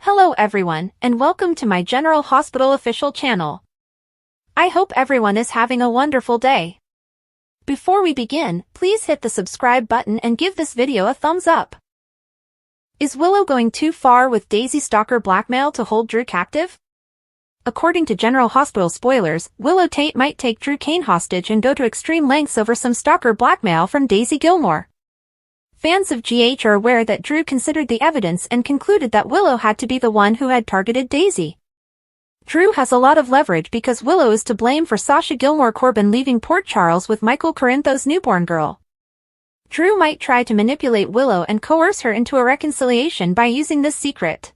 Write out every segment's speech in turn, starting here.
Hello everyone, and welcome to my General Hospital official channel. I hope everyone is having a wonderful day. Before we begin, please hit the subscribe button and give this video a thumbs up. Is Willow going too far with Daisy stalker blackmail to hold Drew captive? According to General Hospital spoilers, Willow Tate might take Drew Kane hostage and go to extreme lengths over some stalker blackmail from Daisy Gilmore. Fans of GH are aware that Drew considered the evidence and concluded that Willow had to be the one who had targeted Daisy. Drew has a lot of leverage because Willow is to blame for Sasha Gilmore Corbin leaving Port Charles with Michael Corinthos' newborn girl. Drew might try to manipulate Willow and coerce her into a reconciliation by using this secret.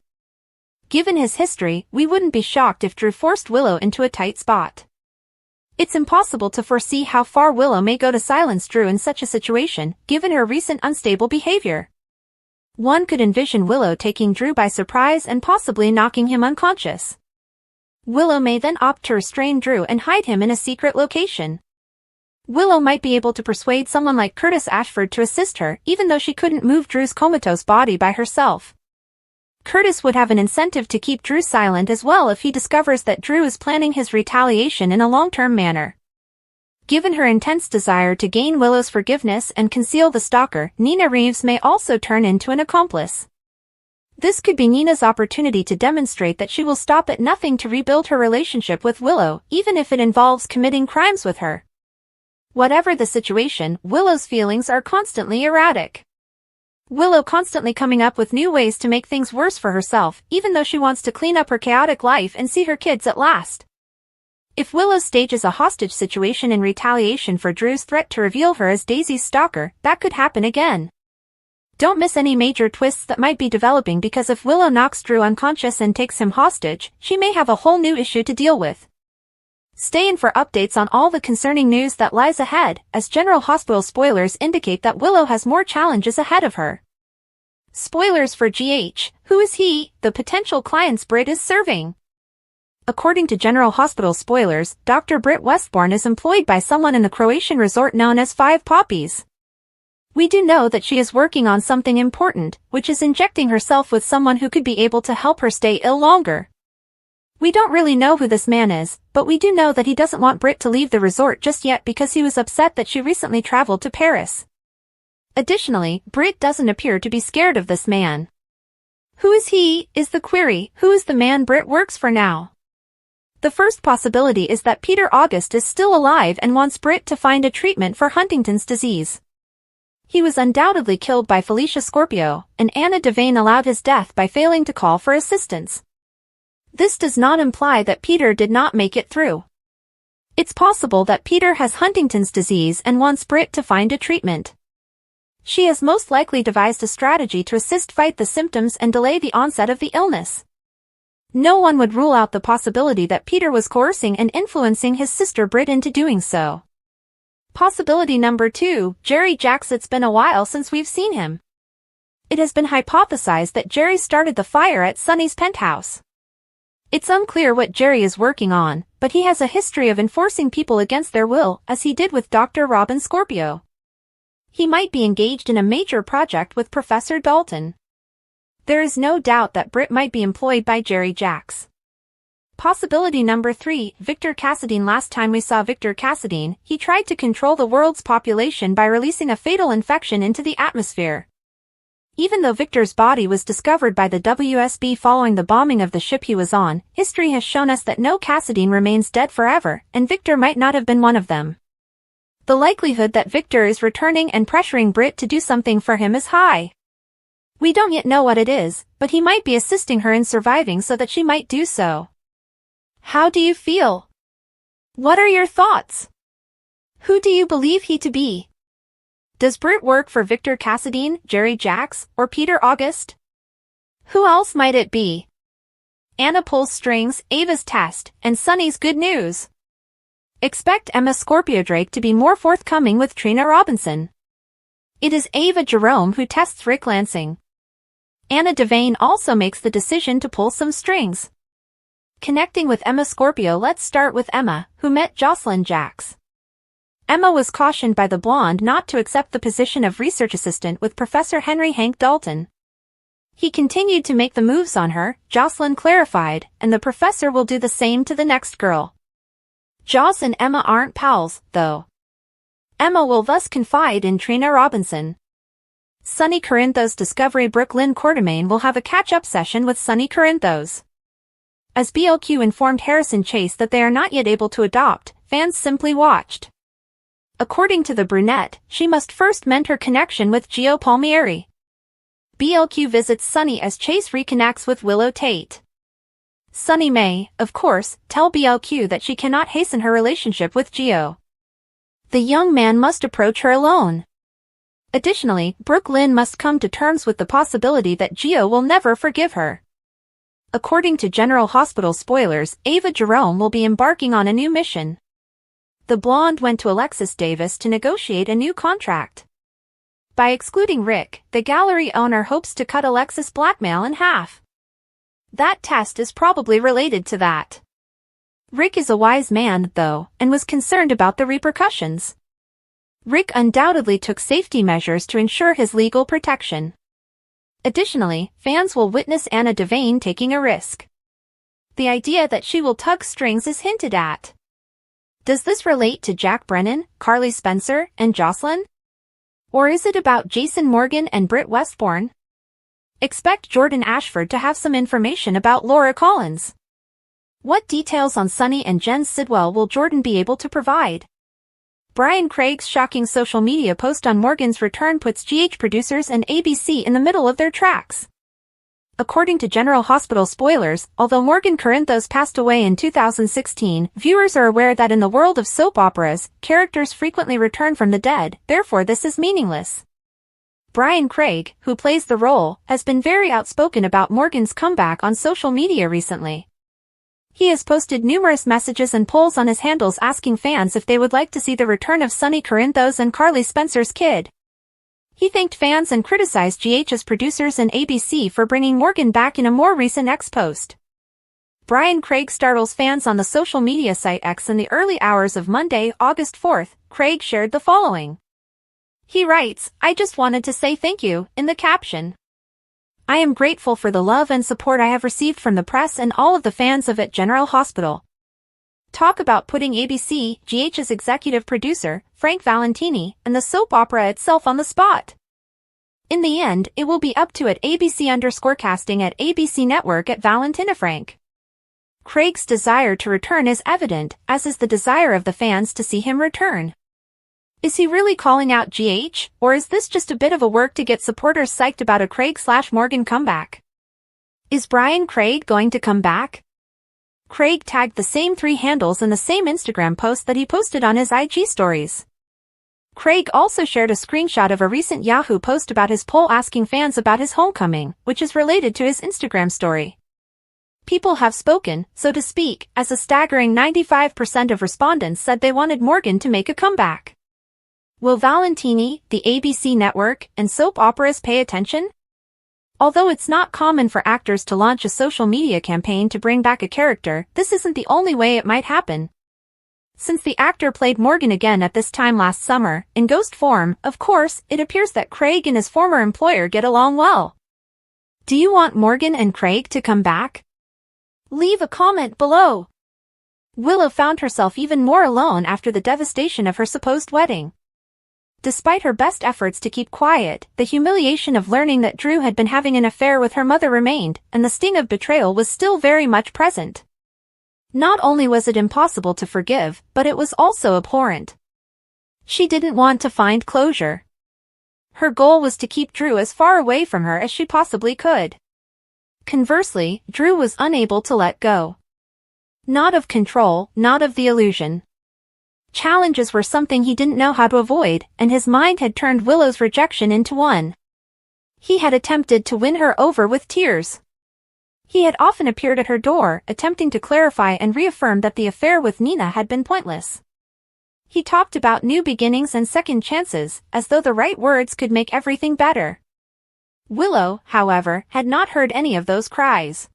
Given his history, we wouldn't be shocked if Drew forced Willow into a tight spot. It's impossible to foresee how far Willow may go to silence Drew in such a situation, given her recent unstable behavior. One could envision Willow taking Drew by surprise and possibly knocking him unconscious. Willow may then opt to restrain Drew and hide him in a secret location. Willow might be able to persuade someone like Curtis Ashford to assist her, even though she couldn't move Drew's comatose body by herself. Curtis would have an incentive to keep Drew silent as well if he discovers that Drew is planning his retaliation in a long-term manner. Given her intense desire to gain Willow's forgiveness and conceal the stalker, Nina Reeves may also turn into an accomplice. This could be Nina's opportunity to demonstrate that she will stop at nothing to rebuild her relationship with Willow, even if it involves committing crimes with her. Whatever the situation, Willow's feelings are constantly erratic. Willow constantly coming up with new ways to make things worse for herself, even though she wants to clean up her chaotic life and see her kids at last. If Willow stages a hostage situation in retaliation for Drew's threat to reveal her as Daisy's stalker, that could happen again. Don't miss any major twists that might be developing because if Willow knocks Drew unconscious and takes him hostage, she may have a whole new issue to deal with. Stay in for updates on all the concerning news that lies ahead, as General Hospital spoilers indicate that Willow has more challenges ahead of her. Spoilers for GH, who is he, the potential clients Britt is serving? According to General Hospital spoilers, Dr. Britt Westbourne is employed by someone in the Croatian resort known as Five Poppies. We do know that she is working on something important, which is injecting herself with someone who could be able to help her stay ill longer. We don't really know who this man is, but we do know that he doesn't want Britt to leave the resort just yet because he was upset that she recently traveled to Paris. Additionally, Britt doesn't appear to be scared of this man. Who is he, is the query. Who is the man Britt works for now? The first possibility is that Peter August is still alive and wants Britt to find a treatment for Huntington's disease. He was undoubtedly killed by Felicia Scorpio, and Anna Devane allowed his death by failing to call for assistance. This does not imply that Peter did not make it through. It's possible that Peter has Huntington's disease and wants Britt to find a treatment. She has most likely devised a strategy to assist fight the symptoms and delay the onset of the illness. No one would rule out the possibility that Peter was coercing and influencing his sister Britt into doing so. Possibility number 2, Jerry Jacks. It's been a while since we've seen him. It has been hypothesized that Jerry started the fire at Sunny's penthouse. It's unclear what Jerry is working on, but he has a history of enforcing people against their will, as he did with Dr. Robin Scorpio. He might be engaged in a major project with Professor Dalton. There is no doubt that Britt might be employed by Jerry Jacks. Possibility number 3, Victor Cassadine. Last time we saw Victor Cassadine, he tried to control the world's population by releasing a fatal infection into the atmosphere. Even though Victor's body was discovered by the WSB following the bombing of the ship he was on, history has shown us that no Cassadine remains dead forever, and Victor might not have been one of them. The likelihood that Victor is returning and pressuring Britt to do something for him is high. We don't yet know what it is, but he might be assisting her in surviving so that she might do so. How do you feel? What are your thoughts? Who do you believe he to be? Does Britt work for Victor Cassadine, Jerry Jacks, or Peter August? Who else might it be? Anna pulls strings, Ava's test, and Sunny's good news. Expect Emma Scorpio Drake to be more forthcoming with Trina Robinson. It is Ava Jerome who tests Rick Lansing. Anna Devane also makes the decision to pull some strings. Connecting with Emma Scorpio. Let's start with Emma, who met Jocelyn Jacks. Emma was cautioned by the blonde not to accept the position of research assistant with Professor Henry Hank Dalton. He continued to make the moves on her, Jocelyn clarified, and the professor will do the same to the next girl. Joss and Emma aren't pals, though. Emma will thus confide in Trina Robinson. Sunny Corinthos discovery Brooke Lynn Quartermain will have a catch-up session with Sunny Corinthos. As BLQ informed Harrison Chase that they are not yet able to adopt, fans simply watched. According to the brunette, she must first mend her connection with Gio Palmieri. BLQ visits Sunny as Chase reconnects with Willow Tate. Sunny may, of course, tell BLQ that she cannot hasten her relationship with Gio. The young man must approach her alone. Additionally, Brooke Lynn must come to terms with the possibility that Gio will never forgive her. According to General Hospital spoilers, Ava Jerome will be embarking on a new mission. The blonde went to Alexis Davis to negotiate a new contract. By excluding Rick, the gallery owner hopes to cut Alexis' blackmail in half. That test is probably related to that. Rick is a wise man, though, and was concerned about the repercussions. Rick undoubtedly took safety measures to ensure his legal protection. Additionally, fans will witness Anna Devane taking a risk. The idea that she will tug strings is hinted at. Does this relate to Jack Brennan, Carly Spencer, and Jocelyn? Or is it about Jason Morgan and Britt Westbourne? Expect Jordan Ashford to have some information about Laura Collins. What details on Sunny and Jen Sidwell will Jordan be able to provide? Brian Craig's shocking social media post on Morgan's return puts GH producers and ABC in the middle of their tracks. According to General Hospital spoilers, although Morgan Corinthos passed away in 2016, viewers are aware that in the world of soap operas, characters frequently return from the dead, therefore this is meaningless. Brian Craig, who plays the role, has been very outspoken about Morgan's comeback on social media recently. He has posted numerous messages and polls on his handles asking fans if they would like to see the return of Sunny Corinthos and Carly Spencer's kid. He thanked fans and criticized GH's producers and ABC for bringing Morgan back in a more recent X post. Brian Craig startles fans on the social media site X in the early hours of Monday, August 4th. Craig shared the following. He writes, "I just wanted to say thank you," in the caption. "I am grateful for the love and support I have received from the press and all of the fans of at General Hospital." Talk about putting ABC, GH's executive producer, Frank Valentini, and the soap opera itself on the spot. In the end, it will be up to at ABC_casting at ABC Network at Valentina Frank. Craig's desire to return is evident, as is the desire of the fans to see him return. Is he really calling out GH, or is this just a bit of a work to get supporters psyched about a Craig/Morgan comeback? Is Brian Craig going to come back? Craig tagged the same 3 handles in the same Instagram post that he posted on his IG stories. Craig also shared a screenshot of a recent Yahoo post about his poll asking fans about his homecoming, which is related to his Instagram story. People have spoken, so to speak, as a staggering 95% of respondents said they wanted Morgan to make a comeback. Will Valentini, the ABC network, and soap operas pay attention? Although it's not common for actors to launch a social media campaign to bring back a character, this isn't the only way it might happen. Since the actor played Morgan again at this time last summer, in ghost form, of course, it appears that Craig and his former employer get along well. Do you want Morgan and Craig to come back? Leave a comment below. Willow found herself even more alone after the devastation of her supposed wedding. Despite her best efforts to keep quiet, the humiliation of learning that Drew had been having an affair with her mother remained, and the sting of betrayal was still very much present. Not only was it impossible to forgive, but it was also abhorrent. She didn't want to find closure. Her goal was to keep Drew as far away from her as she possibly could. Conversely, Drew was unable to let go. Not of control, not of the illusion. Challenges were something he didn't know how to avoid, and his mind had turned Willow's rejection into one. He had attempted to win her over with tears. He had often appeared at her door, attempting to clarify and reaffirm that the affair with Nina had been pointless. He talked about new beginnings and second chances, as though the right words could make everything better. Willow, however, had not heard any of those cries.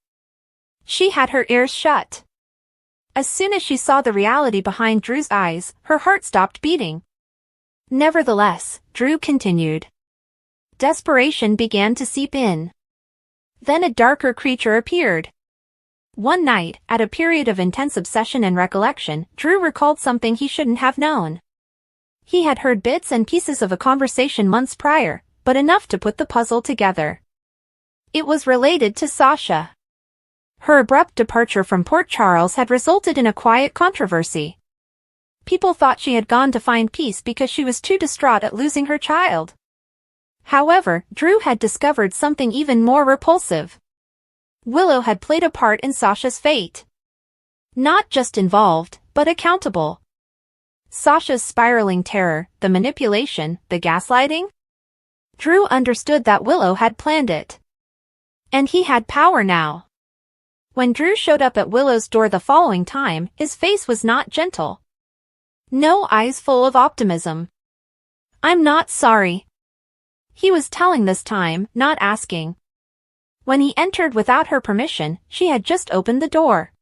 She had her ears shut. As soon as she saw the reality behind Drew's eyes, her heart stopped beating. Nevertheless, Drew continued. Desperation began to seep in. Then a darker creature appeared. One night, at a period of intense obsession and recollection, Drew recalled something he shouldn't have known. He had heard bits and pieces of a conversation months prior, but enough to put the puzzle together. It was related to Sasha. Her abrupt departure from Port Charles had resulted in a quiet controversy. People thought she had gone to find peace because she was too distraught at losing her child. However, Drew had discovered something even more repulsive. Willow had played a part in Sasha's fate. Not just involved, but accountable. Sasha's spiraling terror, the manipulation, the gaslighting? Drew understood that Willow had planned it. And he had power now. When Drew showed up at Willow's door the following time, his face was not gentle. No eyes full of optimism. "I'm not sorry." He was telling this time, not asking. When he entered without her permission, she had just opened the door.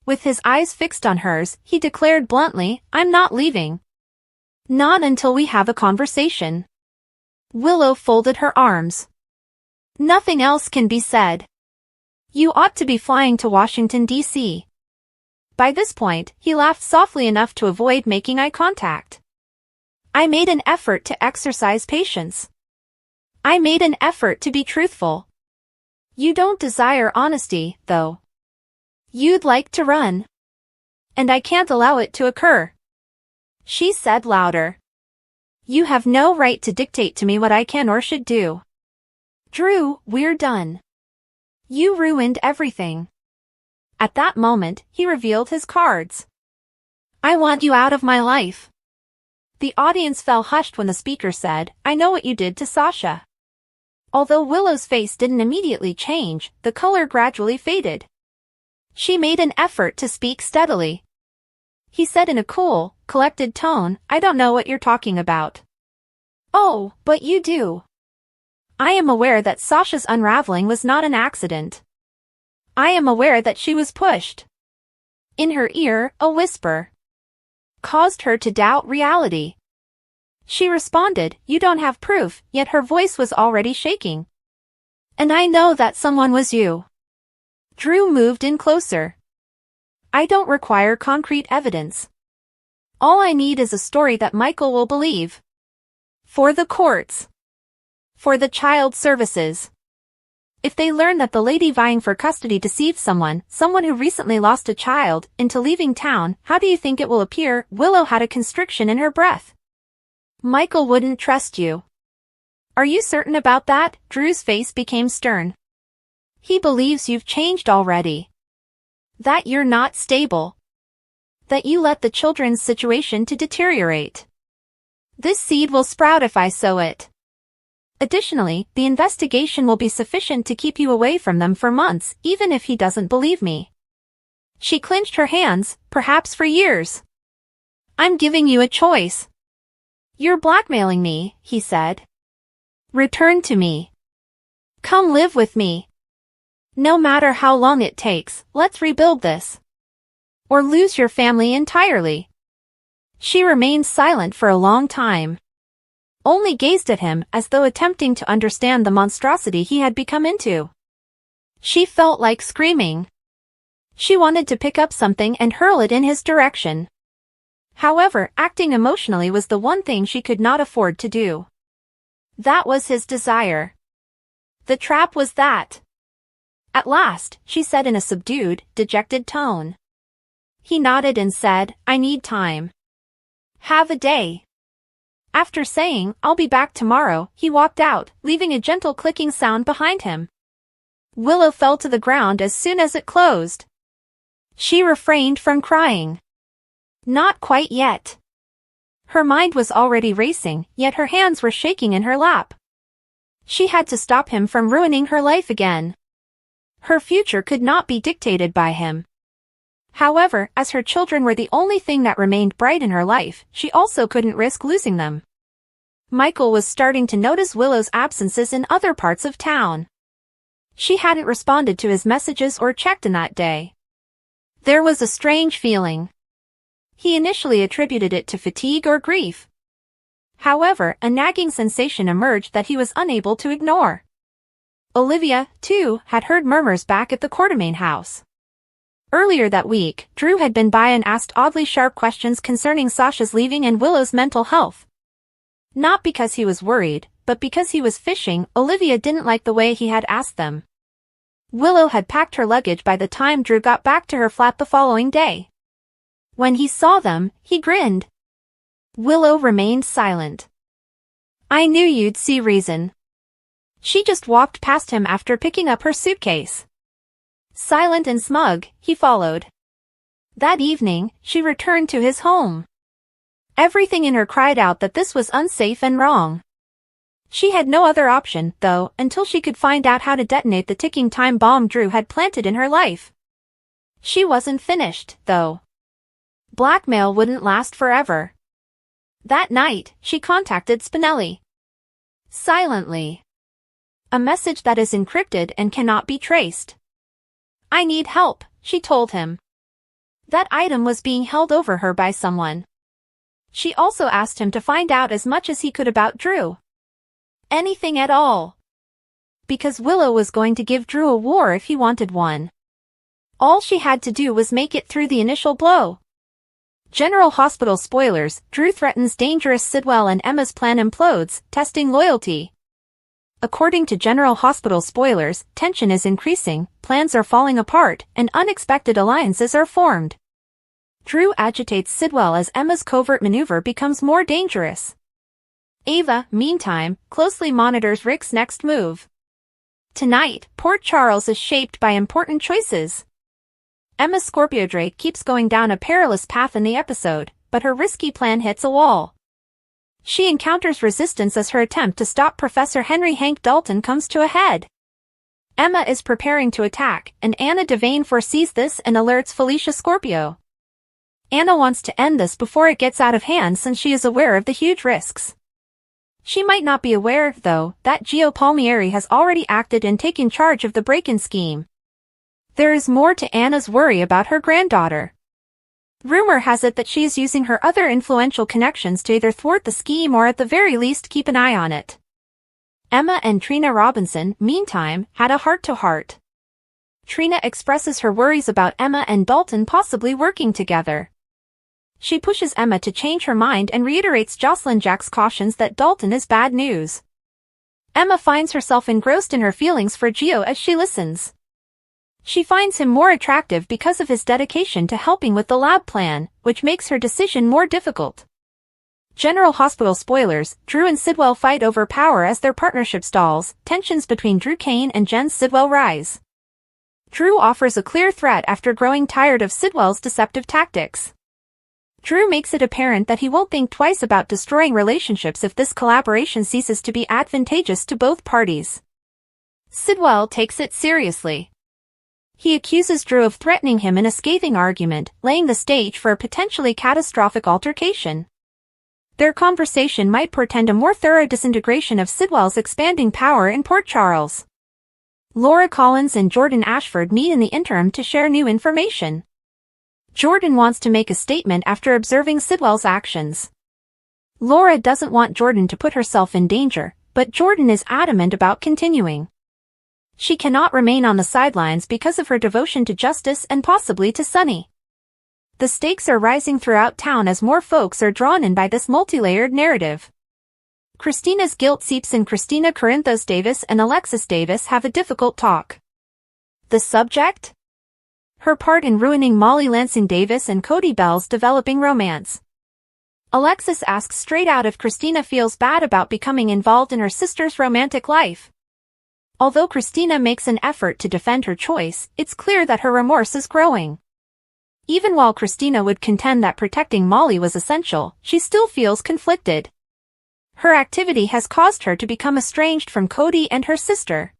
With his eyes fixed on hers, he declared bluntly, "I'm not leaving. Not until we have a conversation." Willow folded her arms. "Nothing else can be said. You ought to be flying to Washington, D.C. By this point, he laughed softly enough to avoid making eye contact. "I made an effort to exercise patience. I made an effort to be truthful. You don't desire honesty, though. You'd like to run. And I can't allow it to occur." She said louder. "You have no right to dictate to me what I can or should do. Drew, we're done. You ruined everything." At that moment, he revealed his cards. "I want you out of my life." The audience fell hushed when the speaker said, "I know what you did to Sasha." Although Willow's face didn't immediately change, the color gradually faded. She made an effort to speak steadily. He said in a cool, collected tone, "I don't know what you're talking about." "Oh, but you do. I am aware that Sasha's unraveling was not an accident. I am aware that she was pushed." In her ear, a whisper caused her to doubt reality. She responded, "You don't have proof," yet her voice was already shaking. "And I know that someone was you." Drew moved in closer. "I don't require concrete evidence. All I need is a story that Michael will believe. For the courts. For the child services. If they learn that the lady vying for custody deceived someone who recently lost a child, into leaving town, how do you think it will appear?" Willow had a constriction in her breath. "Michael wouldn't trust you." "Are you certain about that?" Drew's face became stern. "He believes you've changed already. That you're not stable. That you let the children's situation to deteriorate. This seed will sprout if I sow it. Additionally, the investigation will be sufficient to keep you away from them for months, even if he doesn't believe me." She clenched her hands, "Perhaps for years. I'm giving you a choice." "You're blackmailing me," he said. "Return to me. Come live with me. No matter how long it takes, let's rebuild this. Or lose your family entirely." She remained silent for a long time. Only gazed at him as though attempting to understand the monstrosity he had become into. She felt like screaming. She wanted to pick up something and hurl it in his direction. However, acting emotionally was the one thing she could not afford to do. That was his desire. The trap was that. At last, she said in a subdued, dejected tone. He nodded and said, "I need time. Have a day." After saying, "I'll be back tomorrow," he walked out, leaving a gentle clicking sound behind him. Willow fell to the ground as soon as it closed. She refrained from crying. Not quite yet. Her mind was already racing, yet her hands were shaking in her lap. She had to stop him from ruining her life again. Her future could not be dictated by him. However, as her children were the only thing that remained bright in her life, she also couldn't risk losing them. Michael was starting to notice Willow's absences in other parts of town. She hadn't responded to his messages or checked in that day. There was a strange feeling. He initially attributed it to fatigue or grief. However, a nagging sensation emerged that he was unable to ignore. Olivia, too, had heard murmurs back at the Quartermain house. Earlier that week, Drew had been by and asked oddly sharp questions concerning Sasha's leaving and Willow's mental health. Not because he was worried, but because he was fishing. Olivia didn't like the way he had asked them. Willow had packed her luggage by the time Drew got back to her flat the following day. When he saw them, he grinned. Willow remained silent. "I knew you'd see reason." She just walked past him after picking up her suitcase. Silent and smug, he followed. That evening, she returned to his home. Everything in her cried out that this was unsafe and wrong. She had no other option, though, until she could find out how to detonate the ticking time bomb Drew had planted in her life. She wasn't finished, though. Blackmail wouldn't last forever. That night, she contacted Spinelli. Silently. A message that is encrypted and cannot be traced. "I need help," she told him. That item was being held over her by someone. She also asked him to find out as much as he could about Drew. Anything at all. Because Willow was going to give Drew a war if he wanted one. All she had to do was make it through the initial blow. General Hospital spoilers: Drew threatens dangerous Sidwell and Emma's plan implodes, testing loyalty. According to General Hospital spoilers, tension is increasing, plans are falling apart, and unexpected alliances are formed. Drew agitates Sidwell as Emma's covert maneuver becomes more dangerous. Ava, meantime, closely monitors Rick's next move. Tonight, Port Charles is shaped by important choices. Emma Scorpio Drake keeps going down a perilous path in the episode, but her risky plan hits a wall. She encounters resistance as her attempt to stop Professor Henry Hank Dalton comes to a head. Emma is preparing to attack, and Anna Devane foresees this and alerts Felicia Scorpio. Anna wants to end this before it gets out of hand since she is aware of the huge risks. She might not be aware, though, that Gio Palmieri has already acted and taken charge of the break-in scheme. There is more to Anna's worry about her granddaughter. Rumor has it that she is using her other influential connections to either thwart the scheme or at the very least keep an eye on it. Emma and Trina Robinson, meantime, had a heart-to-heart. Trina expresses her worries about Emma and Dalton possibly working together. She pushes Emma to change her mind and reiterates Jocelyn Jack's cautions that Dalton is bad news. Emma finds herself engrossed in her feelings for Gio as she listens. She finds him more attractive because of his dedication to helping with the lab plan, which makes her decision more difficult. General Hospital spoilers: Drew and Sidwell fight over power as their partnership stalls, tensions between Drew Kane and Jen Sidwell rise. Drew offers a clear threat after growing tired of Sidwell's deceptive tactics. Drew makes it apparent that he won't think twice about destroying relationships if this collaboration ceases to be advantageous to both parties. Sidwell takes it seriously. He accuses Drew of threatening him in a scathing argument, laying the stage for a potentially catastrophic altercation. Their conversation might portend a more thorough disintegration of Sidwell's expanding power in Port Charles. Laura Collins and Jordan Ashford meet in the interim to share new information. Jordan wants to make a statement after observing Sidwell's actions. Laura doesn't want Jordan to put herself in danger, but Jordan is adamant about continuing. She cannot remain on the sidelines because of her devotion to justice and possibly to Sunny. The stakes are rising throughout town as more folks are drawn in by this multi-layered narrative. Christina's guilt seeps in. Christina Corinthos Davis and Alexis Davis have a difficult talk. The subject? Her part in ruining Molly Lansing Davis and Cody Bell's developing romance. Alexis asks straight out if Christina feels bad about becoming involved in her sister's romantic life. Although Christina makes an effort to defend her choice, it's clear that her remorse is growing. Even while Christina would contend that protecting Molly was essential, she still feels conflicted. Her activity has caused her to become estranged from Cody and her sister.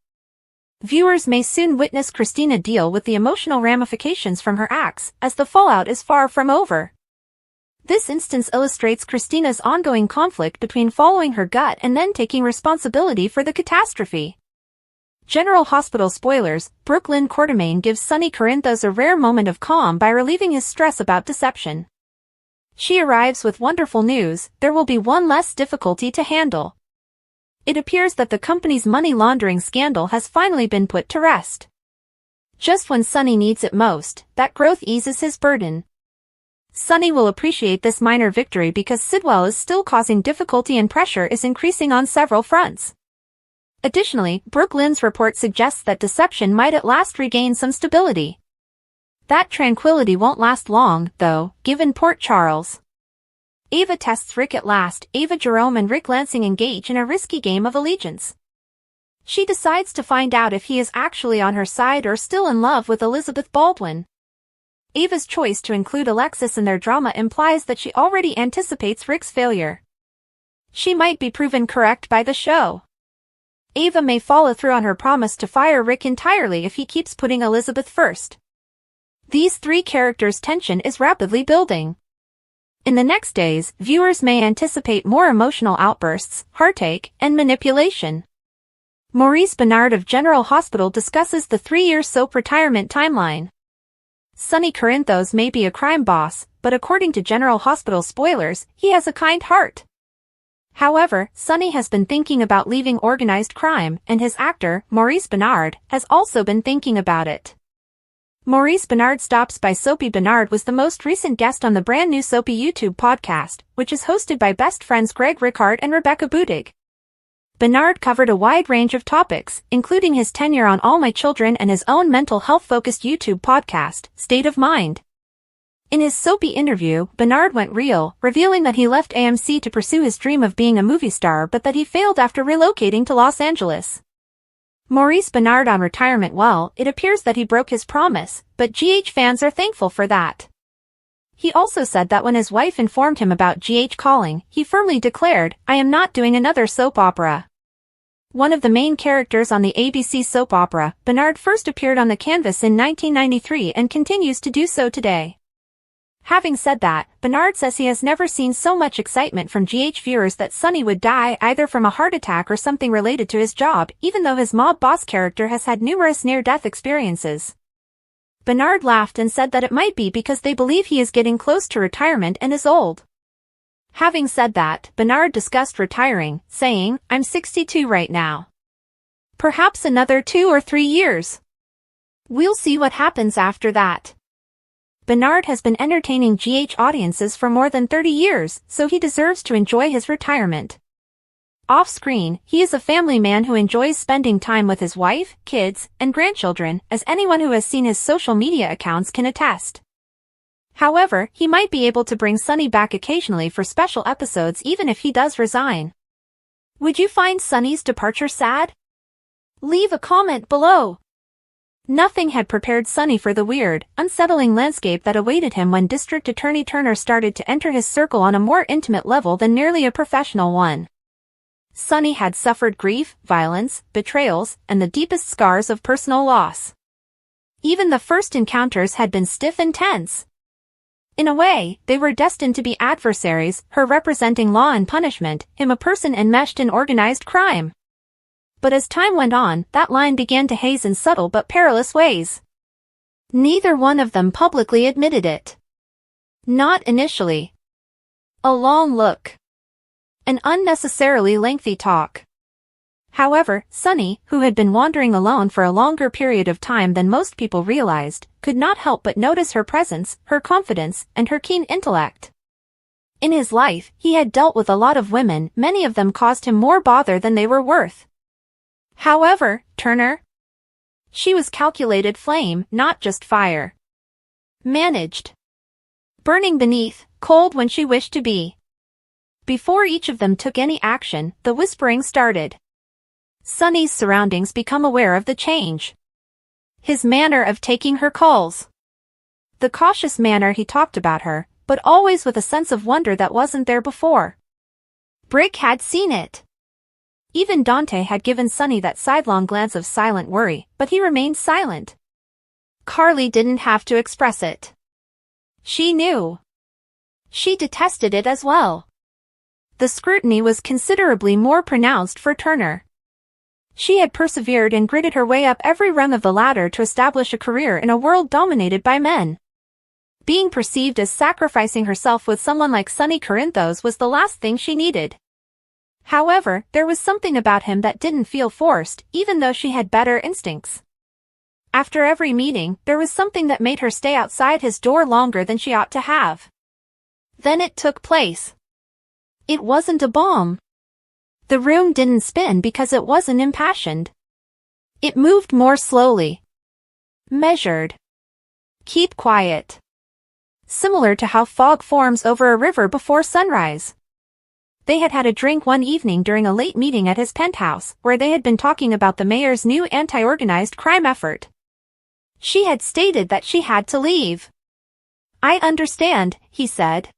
Viewers may soon witness Christina deal with the emotional ramifications from her acts, as the fallout is far from over. This instance illustrates Christina's ongoing conflict between following her gut and then taking responsibility for the catastrophe. General Hospital spoilers: Brooklyn Quartermain gives Sunny Corinthos a rare moment of calm by relieving his stress about deception. She arrives with wonderful news: there will be one less difficulty to handle. It appears that the company's money laundering scandal has finally been put to rest. Just when Sonny needs it most, that growth eases his burden. Sonny will appreciate this minor victory because Sidwell is still causing difficulty and pressure is increasing on several fronts. Additionally, Brooke Lynn's report suggests that Deception might at last regain some stability. That tranquility won't last long, though, given Port Charles. Ava tests Rick at last. Ava Jerome and Rick Lansing engage in a risky game of allegiance. She decides to find out if he is actually on her side or still in love with Elizabeth Baldwin. Ava's choice to include Alexis in their drama implies that she already anticipates Rick's failure. She might be proven correct by the show. Ava may follow through on her promise to fire Rick entirely if he keeps putting Elizabeth first. These three characters' tension is rapidly building. In the next days, viewers may anticipate more emotional outbursts, heartache, and manipulation. Maurice Benard of General Hospital discusses the 3-year soap retirement timeline. Sonny Corinthos may be a crime boss, but according to General Hospital spoilers, he has a kind heart. However, Sonny has been thinking about leaving organized crime, and his actor, Maurice Benard, has also been thinking about it. Maurice Benard Stops by Soapy Benard was the most recent guest on the brand new Soapy YouTube podcast, which is hosted by best friends Greg Ricard and Rebecca Budig. Benard covered a wide range of topics, including his tenure on All My Children and his own mental health-focused YouTube podcast, State of Mind. In his Soapy interview, Benard went real, revealing that he left AMC to pursue his dream of being a movie star but that he failed after relocating to Los Angeles. Maurice Benard on retirement. Well, it appears that he broke his promise, but GH fans are thankful for that. He also said that when his wife informed him about GH calling, he firmly declared, "I am not doing another soap opera." One of the main characters on the ABC soap opera, Benard first appeared on the canvas in 1993 and continues to do so today. Having said that, Benard says he has never seen so much excitement from GH viewers that Sonny would die either from a heart attack or something related to his job, even though his mob boss character has had numerous near-death experiences. Benard laughed and said that it might be because they believe he is getting close to retirement and is old. Having said that, Benard discussed retiring, saying, "I'm 62 right now. Perhaps another 2 or 3 years. We'll see what happens after that." Benard has been entertaining GH audiences for more than 30 years, so he deserves to enjoy his retirement. Off-screen, he is a family man who enjoys spending time with his wife, kids, and grandchildren, as anyone who has seen his social media accounts can attest. However, he might be able to bring Sonny back occasionally for special episodes even if he does resign. Would you find Sonny's departure sad? Leave a comment below. Nothing had prepared Sonny for the weird, unsettling landscape that awaited him when District Attorney Turner started to enter his circle on a more intimate level than merely a professional one. Sonny had suffered grief, violence, betrayals, and the deepest scars of personal loss. Even the first encounters had been stiff and tense. In a way, they were destined to be adversaries, her representing law and punishment, him a person enmeshed in organized crime. But as time went on, that line began to haze in subtle but perilous ways. Neither one of them publicly admitted it. Not initially. A long look. An unnecessarily lengthy talk. However, Sonny, who had been wandering alone for a longer period of time than most people realized, could not help but notice her presence, her confidence, and her keen intellect. In his life, he had dealt with a lot of women, many of them caused him more bother than they were worth. However, Turner? She was calculated flame, not just fire. Managed. Burning beneath, cold when she wished to be. Before each of them took any action, the whispering started. Sonny's surroundings become aware of the change. His manner of taking her calls. The cautious manner he talked about her, but always with a sense of wonder that wasn't there before. Brick had seen it. Even Dante had given Sonny that sidelong glance of silent worry, but he remained silent. Carly didn't have to express it. She knew. She detested it as well. The scrutiny was considerably more pronounced for Turner. She had persevered and gritted her way up every rung of the ladder to establish a career in a world dominated by men. Being perceived as sacrificing herself with someone like Sonny Corinthos was the last thing she needed. However, there was something about him that didn't feel forced, even though she had better instincts. After every meeting, there was something that made her stay outside his door longer than she ought to have. Then it took place. It wasn't a bomb. The room didn't spin because it wasn't impassioned. It moved more slowly. Measured. Keep quiet. Similar to how fog forms over a river before sunrise. They had had a drink one evening during a late meeting at his penthouse, where they had been talking about the mayor's new anti-organized crime effort. She had stated that she had to leave. "I understand," he said.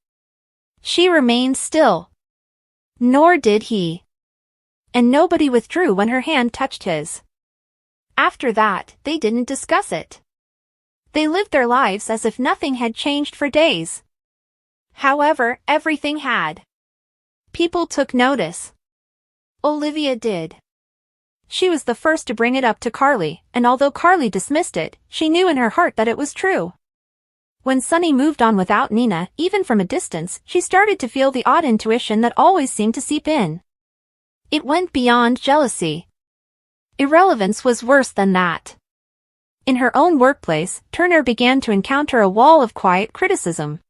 She remained still. Nor did he. And nobody withdrew when her hand touched his. After that, they didn't discuss it. They lived their lives as if nothing had changed for days. However, everything had. People took notice. Olivia did. She was the first to bring it up to Carly, and although Carly dismissed it, she knew in her heart that it was true. When Sunny moved on without Nina, even from a distance, she started to feel the odd intuition that always seemed to seep in. It went beyond jealousy. Irrelevance was worse than that. In her own workplace, Turner began to encounter a wall of quiet criticism.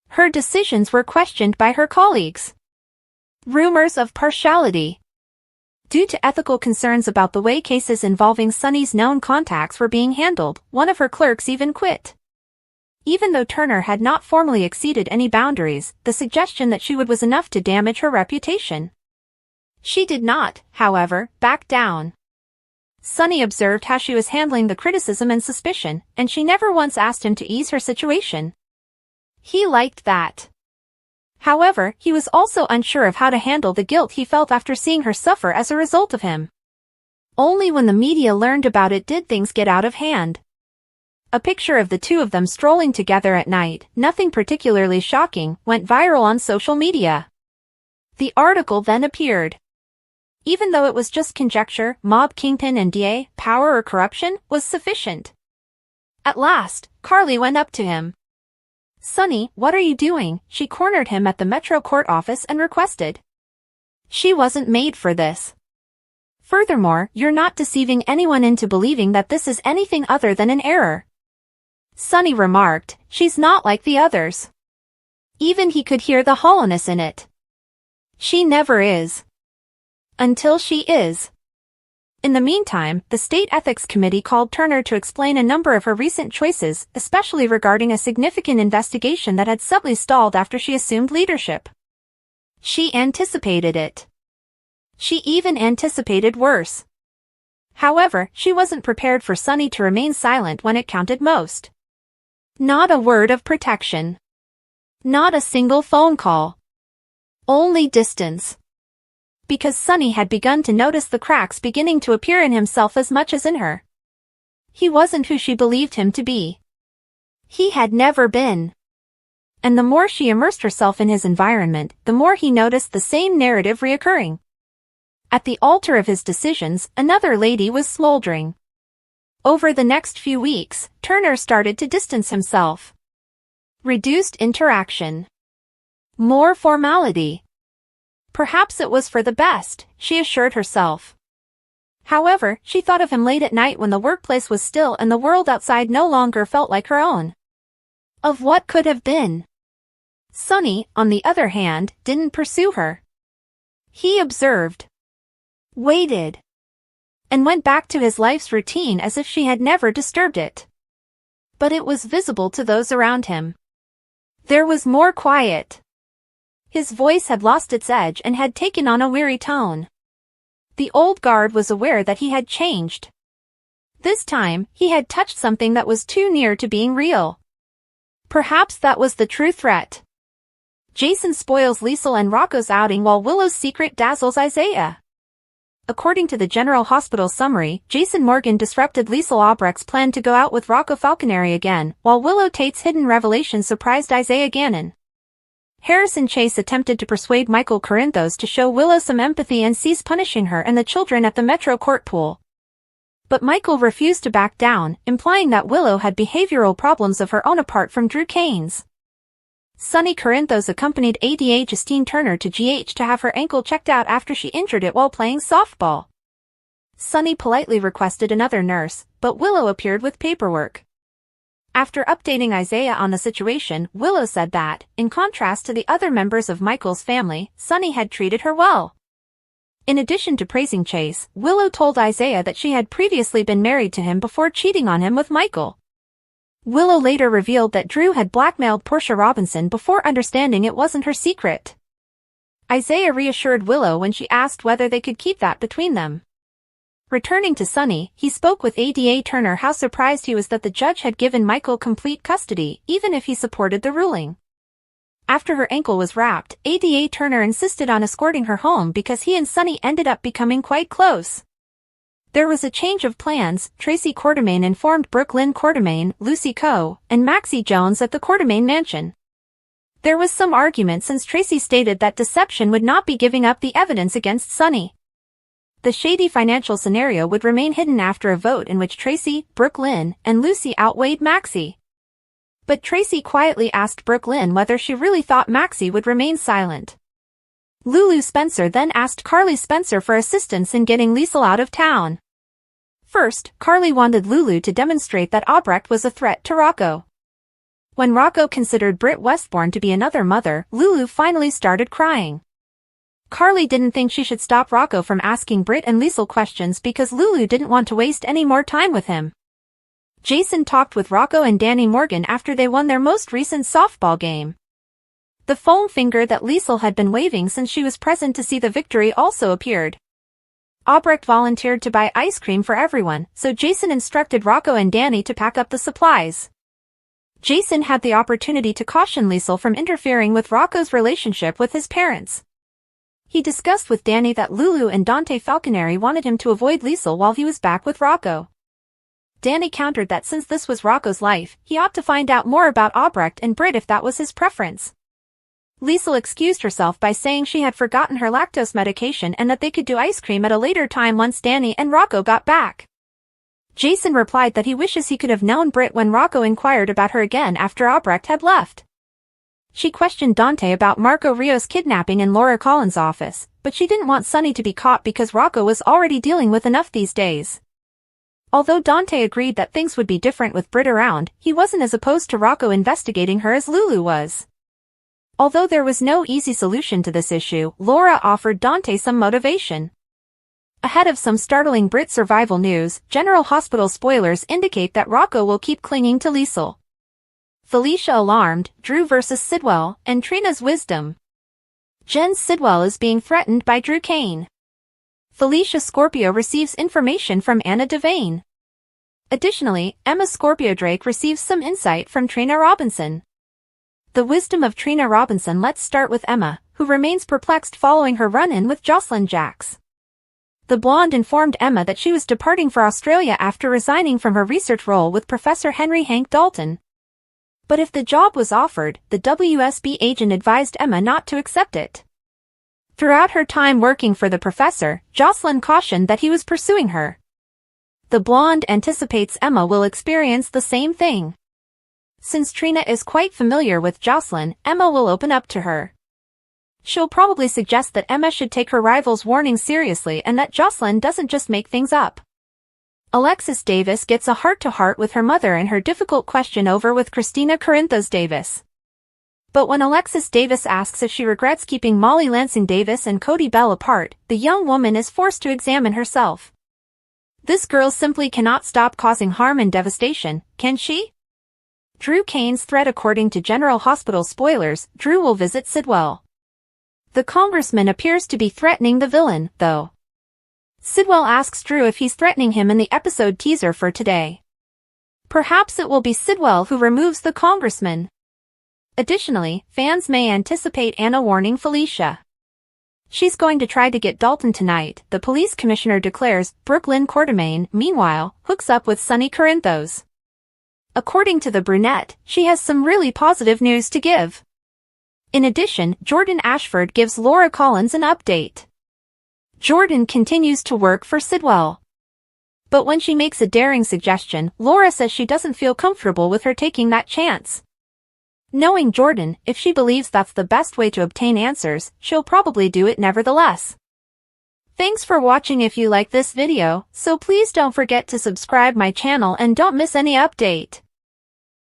Her decisions were questioned by her colleagues. Rumors of partiality. Due to ethical concerns about the way cases involving Sunny's known contacts were being handled, one of her clerks even quit. Even though Turner had not formally exceeded any boundaries, the suggestion that she would was enough to damage her reputation. She did not, however, back down. Sunny observed how she was handling the criticism and suspicion, and she never once asked him to ease her situation. He liked that. However, he was also unsure of how to handle the guilt he felt after seeing her suffer as a result of him. Only when the media learned about it did things get out of hand. A picture of the two of them strolling together at night, nothing particularly shocking, went viral on social media. The article then appeared. Even though it was just conjecture, mob kingpin and DA, power or corruption, was sufficient. At last, Carly went up to him. "Sunny, what are you doing?" She cornered him at the Metro Court office and requested. She wasn't made for this. Furthermore, you're not deceiving anyone into believing that this is anything other than an error. Sunny remarked, "She's not like the others." Even he could hear the hollowness in it. She never is. Until she is. In the meantime, the State Ethics Committee called Turner to explain a number of her recent choices, especially regarding a significant investigation that had subtly stalled after she assumed leadership. She anticipated it. She even anticipated worse. However, she wasn't prepared for Sunny to remain silent when it counted most. Not a word of protection. Not a single phone call. Only distance. Because Sunny had begun to notice the cracks beginning to appear in himself as much as in her. He wasn't who she believed him to be. He had never been. And the more she immersed herself in his environment, the more he noticed the same narrative reoccurring. At the altar of his decisions, another lady was smoldering. Over the next few weeks, Turner started to distance himself. Reduced interaction. More formality. Perhaps it was for the best, she assured herself. However, she thought of him late at night when the workplace was still and the world outside no longer felt like her own. Of what could have been. Sunny, on the other hand, didn't pursue her. He observed. Waited. And went back to his life's routine as if she had never disturbed it. But it was visible to those around him. There was more quiet. His voice had lost its edge and had taken on a weary tone. The old guard was aware that he had changed. This time, he had touched something that was too near to being real. Perhaps that was the true threat. Jason spoils Liesl and Rocco's outing while Willow's secret dazzles Isaiah. According to the General Hospital summary, Jason Morgan disrupted Liesl Albrecht's plan to go out with Rocco Falconeri again, while Willow Tate's hidden revelation surprised Isaiah Gannon. Harrison Chase attempted to persuade Michael Corinthos to show Willow some empathy and cease punishing her and the children at the Metro Court pool. But Michael refused to back down, implying that Willow had behavioral problems of her own apart from Drew Kane's. Sunny Corinthos accompanied ADA Justine Turner to GH to have her ankle checked out after she injured it while playing softball. Sunny politely requested another nurse, but Willow appeared with paperwork. After updating Isaiah on the situation, Willow said that, in contrast to the other members of Michael's family, Sunny had treated her well. In addition to praising Chase, Willow told Isaiah that she had previously been married to him before cheating on him with Michael. Willow later revealed that Drew had blackmailed Portia Robinson before understanding it wasn't her secret. Isaiah reassured Willow when she asked whether they could keep that between them. Returning to Sunny, he spoke with ADA Turner how surprised he was that the judge had given Michael complete custody, even if he supported the ruling. After her ankle was wrapped, ADA Turner insisted on escorting her home because he and Sunny ended up becoming quite close. There was a change of plans. Tracy Quartermain informed Brooklyn Quartermain, Lucy Coe, and Maxie Jones at the Quartermain mansion. There was some argument since Tracy stated that deception would not be giving up the evidence against Sunny. The shady financial scenario would remain hidden after a vote in which Tracy, Brooklyn, and Lucy outweighed Maxie. But Tracy quietly asked Brooklyn whether she really thought Maxie would remain silent. Lulu Spencer then asked Carly Spencer for assistance in getting Liesl out of town. First, Carly wanted Lulu to demonstrate that Albrecht was a threat to Rocco. When Rocco considered Britt Westbourne to be another mother, Lulu finally started crying. Carly didn't think she should stop Rocco from asking Britt and Liesl questions because Lulu didn't want to waste any more time with him. Jason talked with Rocco and Danny Morgan after they won their most recent softball game. The foam finger that Liesl had been waving since she was present to see the victory also appeared. Albrecht volunteered to buy ice cream for everyone, so Jason instructed Rocco and Danny to pack up the supplies. Jason had the opportunity to caution Liesl from interfering with Rocco's relationship with his parents. He discussed with Danny that Lulu and Dante Falconeri wanted him to avoid Liesl while he was back with Rocco. Danny countered that since this was Rocco's life, he ought to find out more about Albrecht and Britt if that was his preference. Liesl excused herself by saying she had forgotten her lactose medication and that they could do ice cream at a later time once Danny and Rocco got back. Jason replied that he wishes he could have known Britt when Rocco inquired about her again after Albrecht had left. She questioned Dante about Marco Rios kidnapping in Laura Collins' office, but she didn't want Sunny to be caught because Rocco was already dealing with enough these days. Although Dante agreed that things would be different with Britt around, he wasn't as opposed to Rocco investigating her as Lulu was. Although there was no easy solution to this issue, Laura offered Dante some motivation. Ahead of some startling Britt survival news, General Hospital spoilers indicate that Rocco will keep clinging to Liesl. Felicia alarmed, Drew versus Sidwell, and Trina's wisdom. Jen Sidwell is being threatened by Drew Kane. Felicia Scorpio receives information from Anna Devane. Additionally, Emma Scorpio Drake receives some insight from Trina Robinson. The wisdom of Trina Robinson. Let's start with Emma, who remains perplexed following her run-in with Jocelyn Jacks. The blonde informed Emma that she was departing for Australia after resigning from her research role with Professor Henry Hank Dalton. But if the job was offered, the WSB agent advised Emma not to accept it. Throughout her time working for the professor, Jocelyn cautioned that he was pursuing her. The blonde anticipates Emma will experience the same thing. Since Trina is quite familiar with Jocelyn, Emma will open up to her. She'll probably suggest that Emma should take her rival's warning seriously and that Jocelyn doesn't just make things up. Alexis Davis gets a heart-to-heart with her mother and her difficult question over with Christina Corinthos Davis. But when Alexis Davis asks if she regrets keeping Molly Lansing Davis and Cody Bell apart, the young woman is forced to examine herself. This girl simply cannot stop causing harm and devastation, can she? Drew Kane's threat. According to General Hospital spoilers, Drew will visit Sidwell. The congressman appears to be threatening the villain, though. Sidwell asks Drew if he's threatening him in the episode teaser for today. Perhaps it will be Sidwell who removes the congressman. Additionally, fans may anticipate Anna warning Felicia. She's going to try to get Dalton tonight, the police commissioner declares. Brooklyn Quartermain, meanwhile, hooks up with Sunny Corinthos. According to the brunette, she has some really positive news to give. In addition, Jordan Ashford gives Laura Collins an update. Jordan continues to work for Sidwell. But when she makes a daring suggestion, Laura says she doesn't feel comfortable with her taking that chance. Knowing Jordan, if she believes that's the best way to obtain answers, she'll probably do it nevertheless. Thanks for watching. If you like this video, so please don't forget to subscribe my channel and don't miss any update.